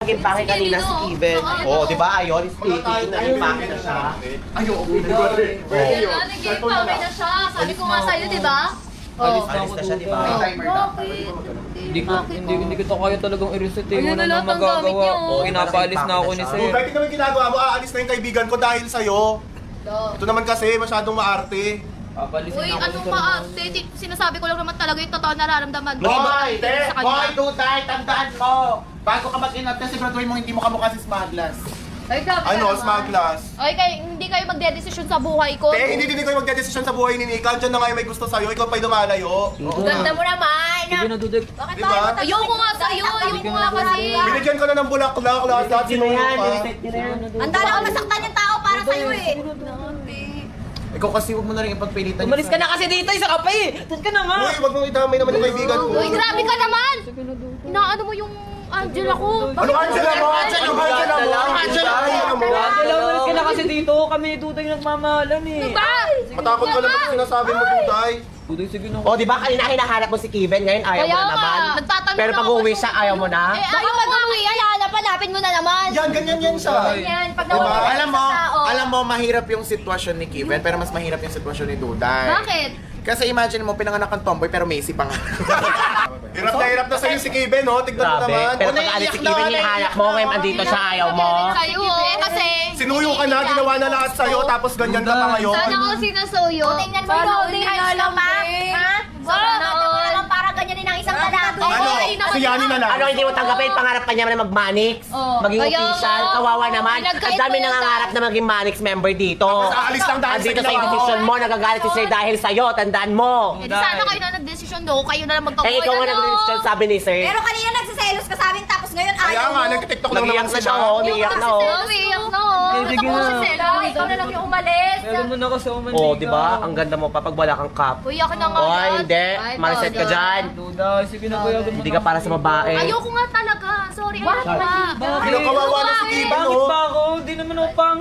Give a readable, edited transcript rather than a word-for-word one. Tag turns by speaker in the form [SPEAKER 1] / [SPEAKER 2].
[SPEAKER 1] Naging pangit kanina si Steven. Oo, di ba? Ayun, speaking, naging pangit na siya.
[SPEAKER 2] Ayoko.
[SPEAKER 3] Naging pangit na siya. Sabi ko nga sa'yo, di ba?
[SPEAKER 1] Alis na siya, di ba?
[SPEAKER 4] Hindi kita kaya talagang i-reset eh.
[SPEAKER 3] Ayun
[SPEAKER 4] Wala
[SPEAKER 3] na
[SPEAKER 4] na
[SPEAKER 3] lahat ng gamit
[SPEAKER 4] magagawa.
[SPEAKER 3] niyo, oh.
[SPEAKER 4] Pinapaalis na ako ni Sir.
[SPEAKER 2] Dahil tingnan mo yung ginagawa mo, aalis na yung kaibigan ko dahil sa'yo. Ito naman kasi, masyadong maarte.
[SPEAKER 4] Papalisin
[SPEAKER 3] Uy,
[SPEAKER 4] na ako
[SPEAKER 3] anong
[SPEAKER 4] ni Sir.
[SPEAKER 3] maarte? Sinasabi ko lang naman talaga yung totoo nararamdaman ko.
[SPEAKER 1] Boy!
[SPEAKER 3] Sa kanya.
[SPEAKER 1] Boy, Duday! Tandaan mo! Bago ka mag-inapte, siguraduhin mo hindi mo kamukha si Smaglas.
[SPEAKER 3] Ay, grabe ka
[SPEAKER 2] Ano,
[SPEAKER 3] naman.
[SPEAKER 2] smaglas?
[SPEAKER 3] Ay, hindi kayo magdedesisyon sa buhay ko.
[SPEAKER 2] Hindi kayo magdedesisyon sa buhay ni Nika. Diyan na nga yung may gusto sa'yo, ikaw pa'y lumalayo.
[SPEAKER 3] Ganda mo naman.
[SPEAKER 4] Sige na, Duday.
[SPEAKER 3] Bakit
[SPEAKER 2] Diba?
[SPEAKER 3] Ayoko nga sa'yo. Ayoko nga kasi.
[SPEAKER 2] Binigyan ka na ng bulaklak, lahat sinuyo ka.
[SPEAKER 3] Handa na ako masaktan yung tao para sa'yo eh.
[SPEAKER 1] Ikaw kasi huwag mo na rin ipagpilitan.
[SPEAKER 4] Umalis ka na kasi dito, isa ka pa eh. Doon ka na nga.
[SPEAKER 2] Uy, wag mong idamay naman yung kaibigan ko.
[SPEAKER 3] Uy, grabe ka naman. Inaano mo yung Angela ko.
[SPEAKER 2] Ano Angela mo? Angela mo? Angela mo? Angela mo?
[SPEAKER 4] Angela, umalis ka na kasi dito. Kami ni Duday nagmamahalan eh.
[SPEAKER 3] Ba?
[SPEAKER 2] Matakot ka lang sa sinasabi mo, Tutay.
[SPEAKER 4] Duday, sige na.
[SPEAKER 1] O, di ba kanina hinahanap mo si Kevin, ngayon ayaw mo
[SPEAKER 3] Kaya
[SPEAKER 1] na
[SPEAKER 3] nga,
[SPEAKER 1] naman.
[SPEAKER 3] nagtatanong
[SPEAKER 1] Pero
[SPEAKER 3] na
[SPEAKER 1] pag
[SPEAKER 3] ako
[SPEAKER 1] uwi
[SPEAKER 3] sa-
[SPEAKER 1] siya, ayaw mo na.
[SPEAKER 3] Ayaw mo umuwi yan, hanapin mo na naman.
[SPEAKER 2] Yan, ganyan yan siya.
[SPEAKER 3] Yan, pag
[SPEAKER 2] Diba?
[SPEAKER 3] nawala
[SPEAKER 5] Alam
[SPEAKER 3] sa
[SPEAKER 5] mo,
[SPEAKER 3] tao.
[SPEAKER 5] alam mo, mahirap yung sitwasyon ni Kevin, pero mas mahirap yung sitwasyon ni Duday.
[SPEAKER 3] Bakit?
[SPEAKER 5] Kasi imagine mo, pinanganak ng tomboy, pero Macy pa nga.
[SPEAKER 2] Hirap na sa'yo si Kevin, no? Tignan mo
[SPEAKER 1] Grabe.
[SPEAKER 2] naman.
[SPEAKER 1] Pero pag alis si Kevin, hinahanap mo, ngayon andito siya, ayaw mo.
[SPEAKER 3] Sa'yo, kasi...
[SPEAKER 2] Sinuyo ka na, ginawa na lahat sa'yo, tapos ganyan ka pa ngayon.
[SPEAKER 3] Sana ako sinasuyo. Tingnan mo yung holding hands ka pa. Ha? Sana all. Lang para ganyanin ang isang lalaki.
[SPEAKER 2] Ano? Si Yani na lang.
[SPEAKER 1] Ano, hindi mo tanggapin, pangarap pa niya na mag-Manix,
[SPEAKER 3] Oh.
[SPEAKER 1] maging
[SPEAKER 3] Kaya
[SPEAKER 1] official,
[SPEAKER 3] nga.
[SPEAKER 1] kawawa naman. Ang
[SPEAKER 3] Pinagkait
[SPEAKER 1] dami
[SPEAKER 3] mo yung
[SPEAKER 1] nangangarap na maging Manix member dito.
[SPEAKER 2] Tapos aalis lang dahil sa
[SPEAKER 1] Andito sa
[SPEAKER 2] ginawa mo.
[SPEAKER 1] institution mo, nagagalit si Sir dahil sa'yo, tandaan mo.
[SPEAKER 3] Eh, di sana kayo na nag-desisyon do. Kayo na lang magkakuha.
[SPEAKER 1] Eh, ikaw nga nag-decision, sabi ni Sir.
[SPEAKER 6] Pero kanina nagsiselos ka sa amin tapos ngayon
[SPEAKER 2] Kaya
[SPEAKER 6] ayaw
[SPEAKER 2] nga,
[SPEAKER 6] mo.
[SPEAKER 2] nag-tiktok lang
[SPEAKER 1] Nag-iyak
[SPEAKER 2] naman
[SPEAKER 1] na
[SPEAKER 2] siya.
[SPEAKER 1] siya, oh, umiiyak na, oh.
[SPEAKER 3] Umiiyak na, oh.
[SPEAKER 4] Eh, sige na.
[SPEAKER 3] Ikaw na lang yung umalis.
[SPEAKER 4] Meron mo na kasi umalis.
[SPEAKER 1] Oh, di ba? Ang ganda mo pa pag wala kang cup.
[SPEAKER 3] Uy, ako na nga.
[SPEAKER 1] Oy,
[SPEAKER 3] agad.
[SPEAKER 1] hindi.
[SPEAKER 3] Ay,
[SPEAKER 1] Mariset ka
[SPEAKER 3] todo.
[SPEAKER 1] dyan.
[SPEAKER 4] Duday, sige na kuya.
[SPEAKER 1] Hindi ka para sa babae.
[SPEAKER 3] Ayoko nga talaga. Sorry, ayoko nga.
[SPEAKER 4] Bakit?
[SPEAKER 2] Kawawa na si Kevin,
[SPEAKER 4] Pangit
[SPEAKER 2] oh.
[SPEAKER 4] ba ako? Di naman ako pangit.